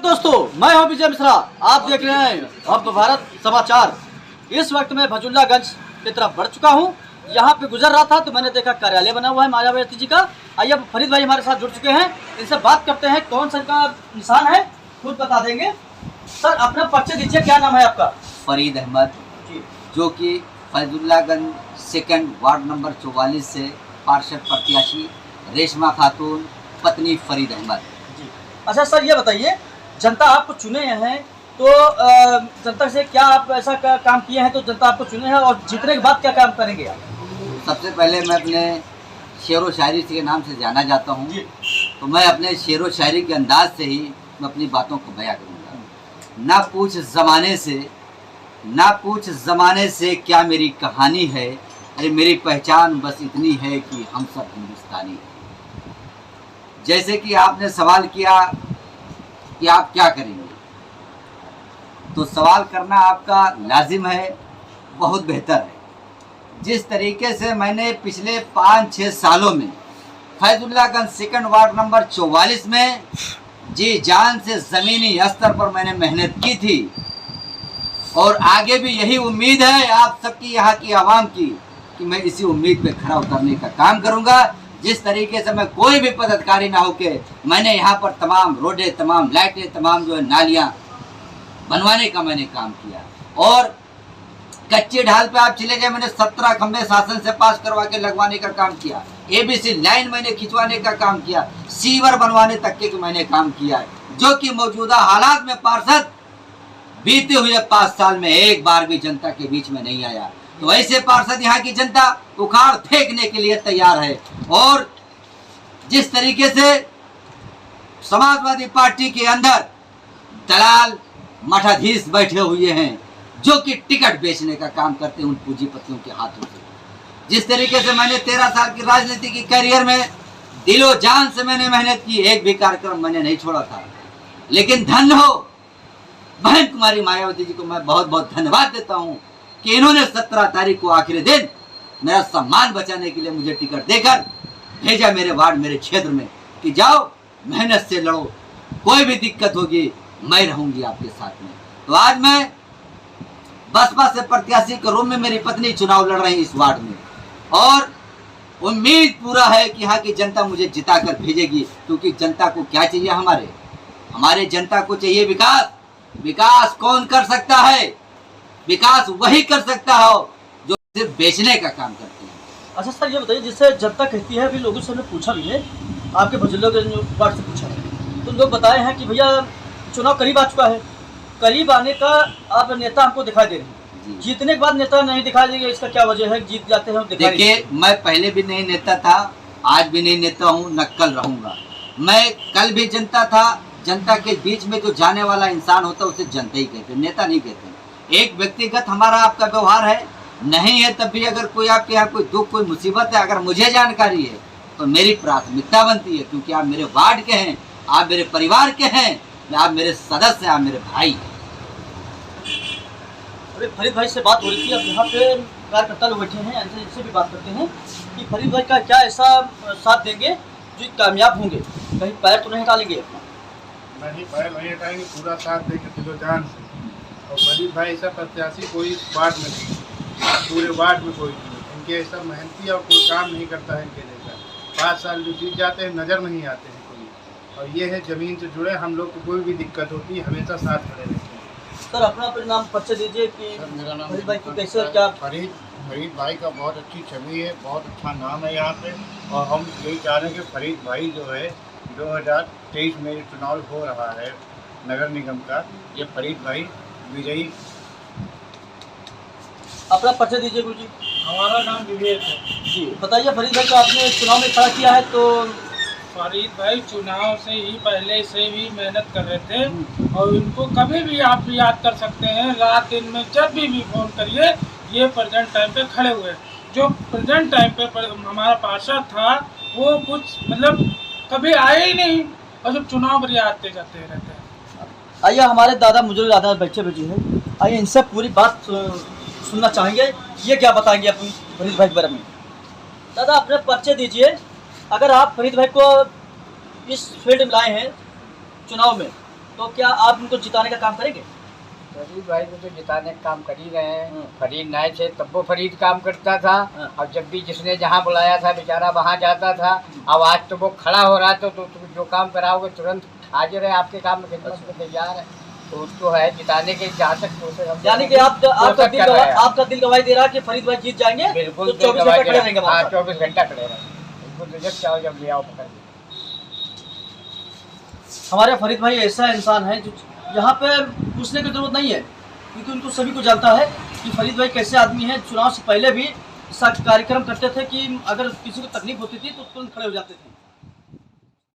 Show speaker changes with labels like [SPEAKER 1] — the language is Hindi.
[SPEAKER 1] दोस्तों, मैं हूं विजय मिश्रा। आप देख रहे हैं अब भारत समाचार। इस वक्त मैं भजुल्लागंज की तरफ बढ़ चुका हूं। यहां पे गुजर रहा था तो मैंने देखा कार्यालय बना हुआ है मायावती जी का। आइए अब फरीद भाई हमारे साथ जुड़ चुके हैं, इनसे बात करते हैं कौन सा इनका निशान है, खुद बता देंगे। सर अपना परिचय दीजिए, क्या नाम है आपका?
[SPEAKER 2] फरीद अहमद, जो कि फैजुल्लागंज सेकंड वार्ड नंबर 44 से पार्षद प्रत्याशी रेशमा खातून पत्नी फरीद अहमद।
[SPEAKER 1] अच्छा सर, ये बताइए, जनता आपको चुने हैं तो जनता से क्या आप ऐसा काम किए हैं तो जनता आपको चुने हैं, और जीतने के बाद क्या काम करेंगे आप?
[SPEAKER 2] सबसे पहले मैं अपने शेर व शायरी के नाम से जाना जाता हूँ, तो मैं अपने शेर व शायरी के अंदाज से ही मैं अपनी बातों को बयां करूँगा। ना पूछ ज़माने से क्या मेरी कहानी है, अरे मेरी पहचान बस इतनी है कि हम सब हिंदुस्तानी हैं। जैसे कि आपने सवाल किया कि आप क्या करेंगे, तो सवाल करना आपका लाजिम है, बहुत बेहतर है। जिस तरीके से मैंने पिछले 5-6 सालों में फैजुल्लागंज सेकंड वार्ड नंबर 44 में जी जान से ज़मीनी स्तर पर मैंने मेहनत की थी, और आगे भी यही उम्मीद है आप सबकी, यहाँ की आवाम की, कि मैं इसी उम्मीद पे खरा उतरने का काम करूँगा। जिस तरीके से मैं कोई भी पदाधिकारी ना होके मैंने यहाँ पर तमाम रोडें, तमाम लाइटें, तमाम जो है नालियाँ बनवाने का मैंने काम किया, और कच्चे ढाल पे आप चले गए, मैंने 17 खंबे शासन से पास करवा के लगवाने का काम किया, ABC लाइन मैंने खिंचवाने का काम किया, सीवर बनवाने तक के मैंने काम किया है, जो कि मौजूदा हालात में पार्षद बीते हुए 5 साल में एक बार भी जनता के बीच में नहीं आया। तो ऐसे पार्षद यहाँ की जनता उखाड़ फेंकने के लिए तैयार है। और जिस तरीके से समाजवादी पार्टी के अंदर दलाल मठाधीश बैठे हुए हैं, जो कि टिकट बेचने का काम करते हैं उन पूंजीपतियों के हाथों से, जिस तरीके से मैंने 13 साल की राजनीति की करियर में दिलो जान से मैंने मेहनत की, एक भी कार्यक्रम मैंने नहीं छोड़ा था। लेकिन धन्य हो बहन कुमारी मायावती जी को मैं बहुत बहुत धन्यवाद देता हूं कि इन्होंने 17 तारीख को आखिरी दिन मेरा सम्मान बचाने के लिए मुझे टिकट देकर भेजा मेरे वार्ड, मेरे क्षेत्र में, कि जाओ मेहनत से लड़ो, कोई भी दिक्कत होगी मैं रहूंगी आपके साथ में। तो आज मैं बसपा से प्रत्याशी के रूप में मेरी पत्नी चुनाव लड़ रही इस वार्ड में, और उम्मीद पूरा है कि यहाँ की जनता मुझे जिता कर भेजेगी, क्योंकि जनता को क्या चाहिए, हमारे जनता को चाहिए विकास। विकास कौन कर सकता है? विकास वही कर सकता हो जो सिर्फ बेचने का काम करते हैं।
[SPEAKER 1] अच्छा सर, ये बताइए, जिससे जनता कहती है, अभी लोगों से हमने पूछा भी है, आपके भजुल्लागंज वार्ड से पूछा है, तो लोग बताए हैं कि भैया चुनाव करीब आ चुका है, करीब आने का आप नेता हमको दिखाई दे रहे हैं, जीतने के बाद नेता नहीं दिखाई देंगे, इसका क्या वजह है? जीत जाते हैं।
[SPEAKER 2] देखिए, मैं पहले भी नहीं नेता था, आज भी नहीं नेता हूँ, न कल रहूंगा। मैं कल भी जनता था। जनता के बीच में जो जाने वाला इंसान होता है उसे जनता ही कहते हैं, नेता नहीं कहते। एक व्यक्तिगत हमारा आपका व्यवहार है, नहीं है तब भी अगर कोई आपके यहाँ कोई दुख, कोई मुसीबत है, अगर मुझे जानकारी है तो मेरी प्राथमिकता बनती है, क्योंकि आप मेरे वार्ड के हैं, आप मेरे परिवार के हैं, आप मेरे सदस्य हैं, आप मेरे भाई हैं।
[SPEAKER 1] अरे फरीद भाई से बात हो रही थी, अब यहाँ पे कार्यकर्ता लोग बैठे हैं, इनसे भी बात करते हैं कि फरीद भाई का क्या ऐसा साथ देंगे जो कामयाब होंगे, कहीं पैर तो नहीं डालेंगे?
[SPEAKER 3] नहीं, पैर नहीं हटाएंगे, पूरा साथ देंगे दिलो जान से। और फरीद भाई ऐसा प्रत्याशी कोई वार्ड में नहीं, पूरे वार्ड में कोई नहीं, इनके ऐसा मेहनती और कोई काम नहीं करता है इनके जैसा। 5 साल जो जीत जाते हैं नज़र नहीं आते हैं कोई, और ये है ज़मीन से जुड़े, हम लोग को कोई भी दिक्कत होती है हमेशा साथ खड़े रहते हैं।
[SPEAKER 1] सर अपना नाम परिचय दीजिए कि
[SPEAKER 3] सर मेरा नाम
[SPEAKER 1] फरीद भाई को कैसे क्या?
[SPEAKER 3] फरीद भाई का बहुत अच्छी छवि है, बहुत अच्छा नाम है यहाँ पे, और हम यही चाह रहे हैं कि फरीद भाई जो है 2023 में चुनाव हो रहा है नगर निगम का, ये फरीद भाई विजयी।
[SPEAKER 1] अपना परिचय दीजिए गुरु जी।
[SPEAKER 3] हमारा नाम विवेक है
[SPEAKER 1] जी, बताइए फरीद भाई को आपने चुनाव में खड़ा किया है, तो
[SPEAKER 4] फरीद भाई चुनाव से ही पहले से भी मेहनत कर रहे थे, और इनको कभी भी आप भी याद कर सकते हैं, रात दिन में जब भी फोन करिए, ये प्रेजेंट टाइम पे खड़े हुए। जो प्रेजेंट टाइम पे हमारा पार्षद था वो कुछ मतलब कभी आए ही नहीं, और जब चुनाव पर आते जाते रहते हैं।
[SPEAKER 1] आइए हमारे दादा मुझे दादा बैठे हैं, आइए इनसे पूरी बात सुनना चाहेंगे, ये क्या बताएंगे अपनी फरीद भाई के बारे में। दादा अपने परिचय दीजिए, अगर आप फरीद भाई को इस फील्ड में लाए हैं चुनाव में, तो क्या आप उनको जिताने का काम करेंगे?
[SPEAKER 5] फरीद भाई को तो जिताने का काम कर ही रहे हैं।
[SPEAKER 1] हाँ।
[SPEAKER 5] फरीद नहीं थे तब वो फरीद काम करता था,
[SPEAKER 1] हाँ।
[SPEAKER 5] और जब भी जिसने जहाँ बुलाया था बेचारा वहाँ जाता था। अब आज तो वो खड़ा हो रहा है, तो तुम जो काम कराओगे तुरंत हाजिर है, आपके काम में खिदमत में तैयार है। तो उसको है जिताने के जहाँ तक तो उसे हम
[SPEAKER 1] यानी कि आपका दिल गवाही दे रहा है कि फरीद भाई जीत जाएंगे?
[SPEAKER 5] बिल्कुल
[SPEAKER 1] तो 24 घंटे खड़े रहेंगे वहाँ पर।
[SPEAKER 5] 24 घंटा खड़े रहेंगे, बिल्कुल जब चाहो जब ले आओ पकड़ के।
[SPEAKER 1] हमारे फरीद भाई ऐसा इंसान है जो यहाँ पे पूछने की जरूरत नहीं है, क्योंकि उनको सभी को जानता है कि फरीद भाई कैसे आदमी हैं। चुनाव से पहले भी ऐसा कार्यक्रम करते थे कि अगर किसी को तकलीफ होती थी तो तुरंत खड़े हो जाते थे।